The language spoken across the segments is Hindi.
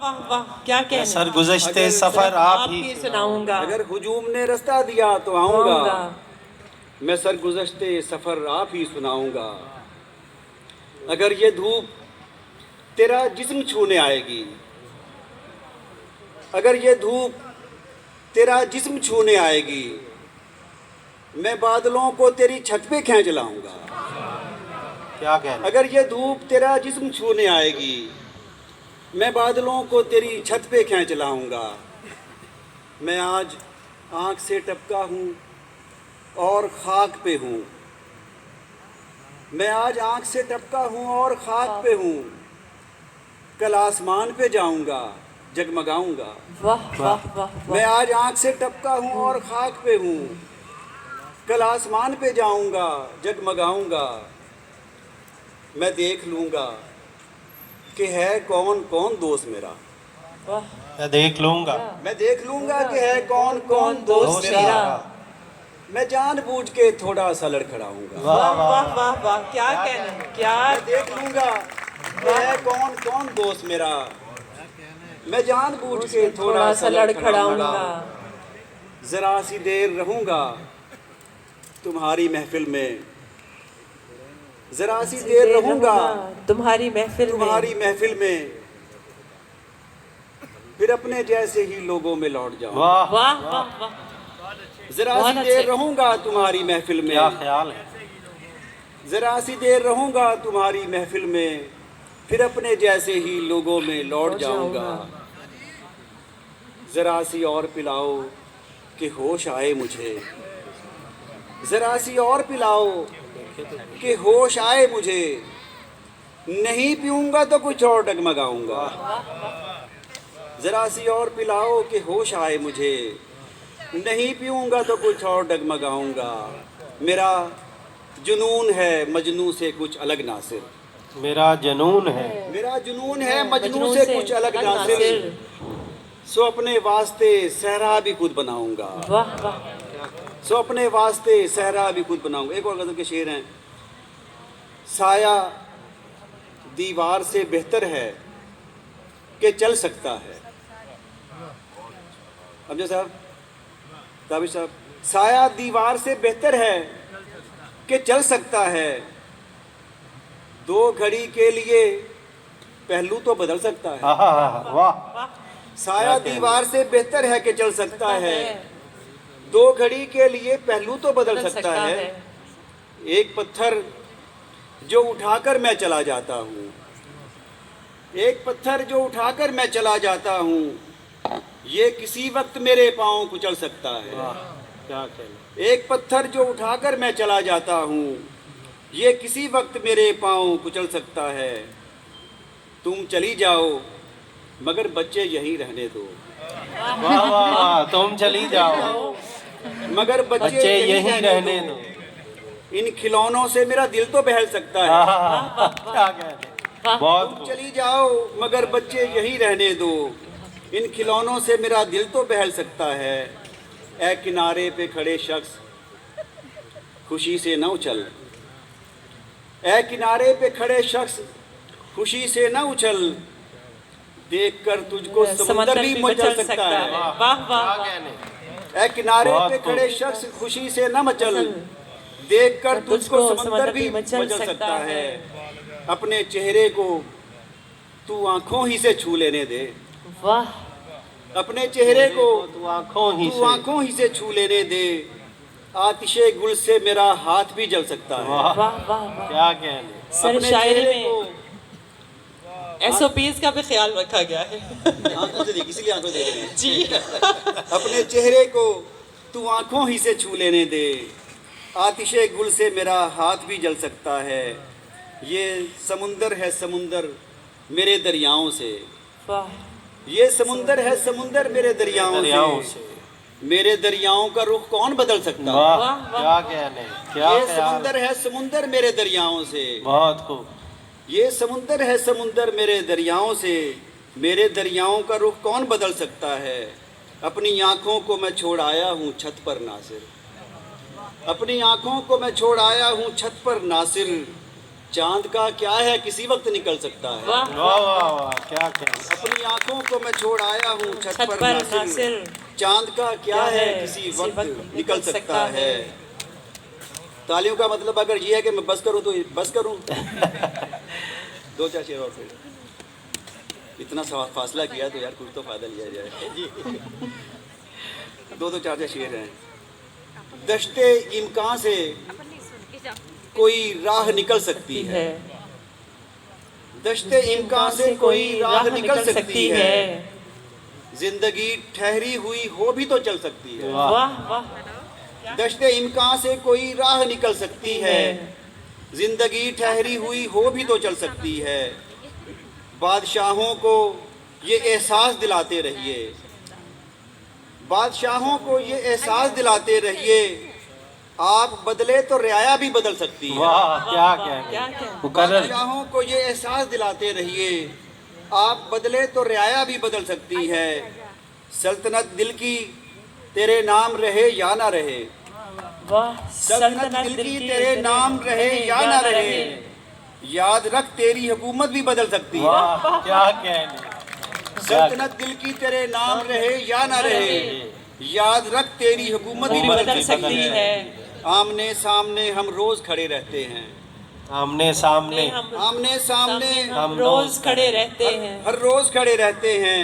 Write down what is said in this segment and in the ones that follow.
वाह वाह, क्या कहना। सरगुज़श्ते सफ़र आप ही सुनाऊंगा। अगर हुजूम ने रास्ता दिया तो आऊँगा, मैं सरगुज़श्ते सफ़र आप ही सुनाऊँगा। अगर ये धूप तेरा जिस्म छूने आएगी, अगर ये धूप तेरा जिस्म छूने आएगी, मैं बादलों को तेरी छत पे खींच लाऊंगा। क्या कहना। अगर ये धूप तेरा जिस्म छूने आएगी, मैं बादलों को तेरी छत पे खींच लाऊंगा। मैं आज आँख से टपका हूँ और खाक पे हूँ, मैं आज आँख से टपका हूँ और खाक पे हूँ, कल आसमान पे जाऊंगा, जगमगाऊंगा। वाह वाह वाह। मैं आज आँख से टपका हूँ और खाक पे हूँ, कल आसमान पे जाऊंगा, जगमगाऊंगा। मैं देख लूँगा कि है कौन कौन दोस्त मेरा, मैं देख लूँगा, मैं देख लूँगा कि है कौन कौन दोस्त मेरा। मैं जानबूझ के थोड़ा सा लड़खड़ाऊंगा। वाह वाह वाह वाह, क्या कहना, क्या। मैं देख लूँगा कि है कौन कौन दोस्त मेरा, मैं जानबूझ के थोड़ा सा लड़खड़ाऊंगा। ज़रा सी देर रहूँगा तुम्हारी महफिल में, ज़रा सी देर रहूँगा तुम्हारी महफिल में, फिर अपने जैसे ही लोगों में लौट जाऊँ। वाह वाह वाह वाह। ज़रा सी देर रहूँगा तुम्हारी महफिल में, क्या ख्याल है। ज़रा सी देर रहूँगा तुम्हारी महफिल में, फिर अपने जैसे ही लोगों में लौट जाऊँगा। ज़रा सी और पिलाओ कि होश आए मुझे, ज़रा सी और पिलाओ कि होश आए मुझे, नहीं पीऊँगा तो कुछ और डगमगाऊँगा। ज़रा सी और पिलाओ कि होश आए मुझे, नहीं पीऊँगा तो कुछ और डगमगाऊँगा। मेरा जुनून है मजनू से कुछ अलग नासिर, मेरा जुनून है, मेरा जुनून है मजनू से कुछ अलग नासिर, सो अपने वास्ते सहरा भी खुद बनाऊँगा। वाह वाह। सो अपने वास्ते सहरा भी खुद बनाऊँगा। एक और गज़ल के शेर हैं। साया दीवार से बेहतर है कि चल सकता है। अमजद साहब, ताबिश साहब, साया दीवार से बेहतर है कि चल सकता है, दो घड़ी के लिए पहलू तो बदल सकता है। वाह। साया दीवार से बेहतर है कि चल सकता है, दो घड़ी के लिए पहलू तो बदल सकता है। एक पत्थर जो उठाकर मैं चला जाता हूँ, एक पत्थर जो उठाकर मैं चला जाता हूँ, ये किसी वक्त मेरे पाँव कुचल सकता है। क्या कहना। एक पत्थर जो उठाकर मैं चला जाता हूँ, ये किसी वक्त मेरे पाँव कुचल सकता है। तुम चली जाओ मगर बच्चे यहीं रहने दो, वाह वाह। तुम चली जाओ मगर बच्चे यहीं रहने दो, इन खिलौनों से मेरा दिल तो बहल सकता है। क्या कहना। बहुत तुम चली जाओ मगर बच्चे यहीं रहने दो, इन खिलौनों से मेरा दिल तो बहल सकता है। ए किनारे पे खड़े शख्स खुशी से न उछल, ए किनारे पे खड़े शख्स खुशी से न उछल, देखकर तुझको समुंदर भी मचल सकता है। वाह वाह। ए किनारे पे खड़े शख्स खुशी से न मचल, देखकर तुझको समुंदर भी मचल सकता है। अपने चेहरे को तू आंखों ही से छू लेने दे, वाह। अपने चेहरे को तू आंखों ही से छू लेने दे, आतिशे गुल से मेरा हाथ भी जल सकता है। वाह वाह। क्या कहना। सर अपने शायरी चेहरे में को SOPs का भी ख्याल रखा गया है। आंखों से देख, इसीलिए आंखों से देख रहे हैं। जी। अपने चेहरे को तू आंखों ही से छू लेने दे, आतिशे गुल से मेरा हाथ भी जल सकता है। ये समुंदर है समुंदर मेरे दरियाओं से, वाह। ये समुंदर है समुंदर मेरे दरियाओं से, मेरे दरियाओं का रुख कौन बदल सकता है। वाह। क्या कहने। क्या ये ख्याल। समुंदर है समुंदर मेरे दरियाओं से, बहुत खूब। ये समुंदर है समुंदर मेरे दरियाओं से, मेरे दरियाओं का रुख कौन बदल सकता है। अपनी आँखों को मैं छोड़ आया हूँ छत पर नासिर, अपनी आँखों को मैं छोड़ आया हूँ छत पर नासिर, चांद का क्या है किसी वक्त निकल सकता है। वाह वाह वाह वाह, क्या क्या। अपनी आंखों को मैं छोड़ आया हूँ छत छत पर पर नासिर। नासिर। चांद का क्या है किसी वक्त निकल सकता है। तालियों का मतलब अगर ये है कि मैं बस करूँ तो बस करूँ। दो चार शेर और फिर इतना फासला किया तो यार कुछ तो फायदा लिया जाए। दो दो चार चार शेर हैं। दश्ते इम्कान से कोई राह निकल सकती है। दश्ते इम्कान से कोई राह निकल सकती है। जिंदगी ठहरी हुई हो भी तो चल सकती है। वाह वाह। दश्ते इम्कान से कोई राह निकल सकती है। जिंदगी ठहरी हुई हो भी तो चल सकती है। बादशाहों को ये एहसास दिलाते रहिए। बादशाहों को ये एहसास दिलाते रहिए। आप बदले तो रियाया भी बदल सकती है। वाह क्या क्या क्या क्या। मुकर्रर। बादशाहों को ये एहसास दिलाते रहिए। आप बदले तो रियाया भी बदल सकती है। सल्तनत दिल की तेरे नाम रहे या ना रहे। वाह। सल्तनत दिल की तेरे नाम रहे या ना रहे। याद रख तेरी हुकूमत भी बदल सकती है। वाह क्या क्या। सल्तनत दिल की तेरे नाम रहे या ना रहे। याद रख तेरी हुकूमत भी बदल सकती है। आमने सामने हम रोज खड़े रहते हैं। आमने सामने आमने सामने हम रोज खड़े रहते हैं। हर रोज खड़े रहते हैं।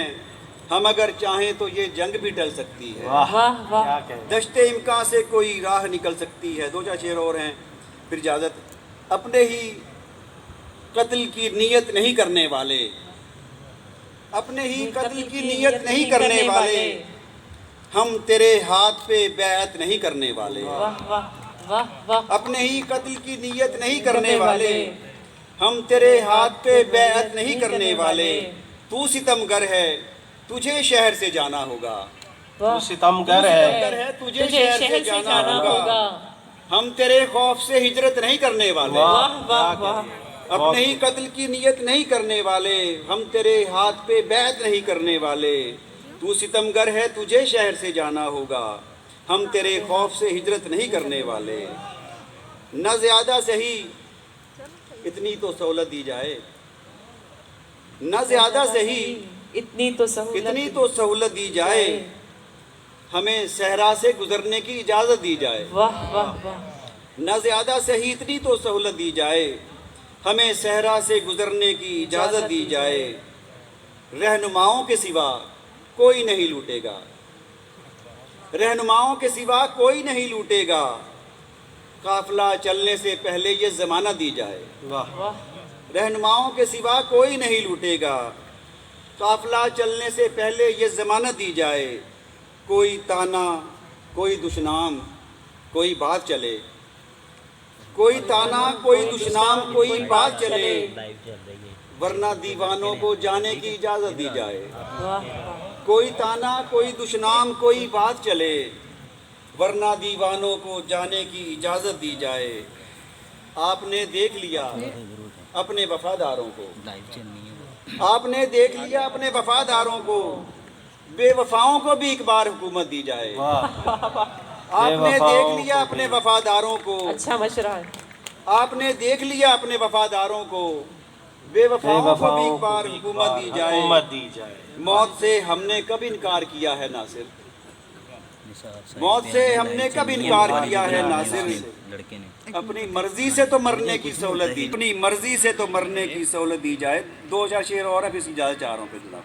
हम अगर चाहें तो ये जंग भी टल सकती है। वाह वाह वाह। क्या क्या। दश्ते इम्कान से कोई राह निकल सकती है। दो चार शेर और हैं फिर इजाज़त। अपने ही कत्ल की नीयत नहीं करने वाले। अपने ही कत्ल की नीयत नहीं करने वाले। हम तेरे हाथ पे बैत नहीं करने वाले। वाह वाह वाह वाह। अपने ही कत्ल की नीयत नहीं करने वाले। हम तेरे हाथ पे बैत नहीं करने वाले। तू सितमगर है तुझे शहर से जाना होगा। तू सितमगर सितमगर है। है तुझे शहर से जाना होगा। हम तेरे खौफ से हिजरत नहीं करने वाले। वाह वाह वाह। अपने ही कत्ल की नीयत नहीं करने वाले। हम तेरे हाथ पे बैत नहीं करने वाले। तू सितमगर है तुझे शहर से जाना होगा। हम तेरे खौफ से हिजरत नहीं करने वाले। न ज़्यादा सही इतनी तो सहूलत दी जाए। न ज़्यादा सही इतनी तो सहूलत दी जाए। हमें सहरा से गुजरने की इजाज़त दी जाए। वाह वाह वाह। न ज़्यादा सही इतनी तो सहूलत दी जाए। हमें सहरा से गुजरने की इजाज़त दी जाए। रहनुमाओं के सिवा कोई नहीं लूटेगा। रहनुमाओं के सिवा कोई नहीं लूटेगा। काफिला चलने से पहले ये ज़मानत दी जाए। वाह वाह। रहनुमाओं के सिवा कोई नहीं लूटेगा। काफिला चलने से पहले ये ज़मानत दी जाए। कोई ताना कोई दुश्नाम कोई बात चले। कोई ताना कोई दुश्नाम कोई बात चले। वरना दीवानों को जाने की इजाज़त दी जाए। वाह वाह। कोई ताना कोई दुश्नाम कोई बात चले। वरना दीवानों को जाने की इजाज़त दी जाए। आपने देख लिया अपने वफादारों को। आपने देख लिया अपने वफादारों को। बेवफाओं को भी एक बार हुकूमत दी जाए। आपने देख लिया अपने वफादारों को। अच्छा मशरा है। आपने देख लिया अपने वफादारों को। बेवफाओं को भी एक बार हुकूमत दी जाए। मौत से हमने कब इनकार किया है नासिर। मौत से हमने कब इनकार किया है नासिर। अपनी मर्जी से तो मरने की सहूलत दी। अपनी मर्जी से तो मरने की सहूलत दी जाए। दो चार शेर और है फिर ज़्यादा चाह रहा हूँ फिर जनाब।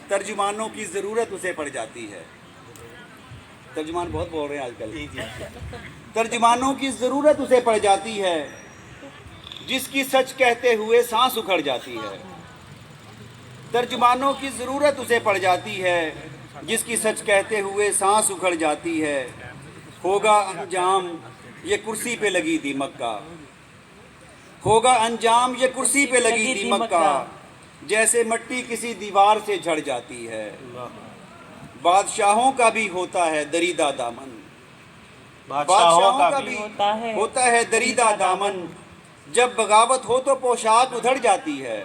तर्जुमानों की ज़रूरत उसे पड़ जाती है। तर्जुमान बहुत बोल रहे हैं आजकल। तर्जुमानों की ज़रूरत उसे पड़ जाती है। जिसकी सच कहते हुए सांस उखड़ जाती है। तर्जुमानों की ज़रूरत उसे पड़ जाती है। जिसकी सच कहते हुए सांस उखड़ जाती है। होगा अंजाम ये कुर्सी पे लगी दीमक का। होगा अंजाम ये कुर्सी पे लगी दीमक का। जैसे मिट्टी किसी दीवार से झड़ जाती है। बादशाहों का भी होता है दरीदा दामन। बादशाहों का भी होता है दरीदा दामन। जब बगावत हो तो पोशाक उधड़ जाती है।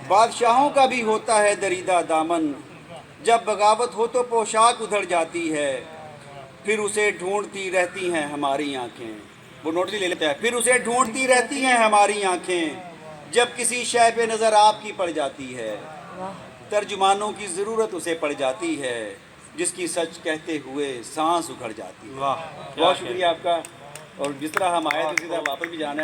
बादशाहों का भी होता है दरीदा दामन। जब बगावत हो तो पोशाक उधड़ जाती है। फिर उसे ढूंढती रहती हैं हमारी आंखें। वो नोटिस ले लेता है। फिर उसे ढूंढती रहती हैं हमारी आंखें, जब किसी शय पे नज़र आपकी पड़ जाती है। तर्जुमानों की ज़रूरत उसे पड़ जाती है, जिसकी सच कहते हुए सांस उखड़ जाती है। वाह, बहुत शुक्रिया आपका। और जिस तरह हम आए थे उसी तरह वापस भी जाना है।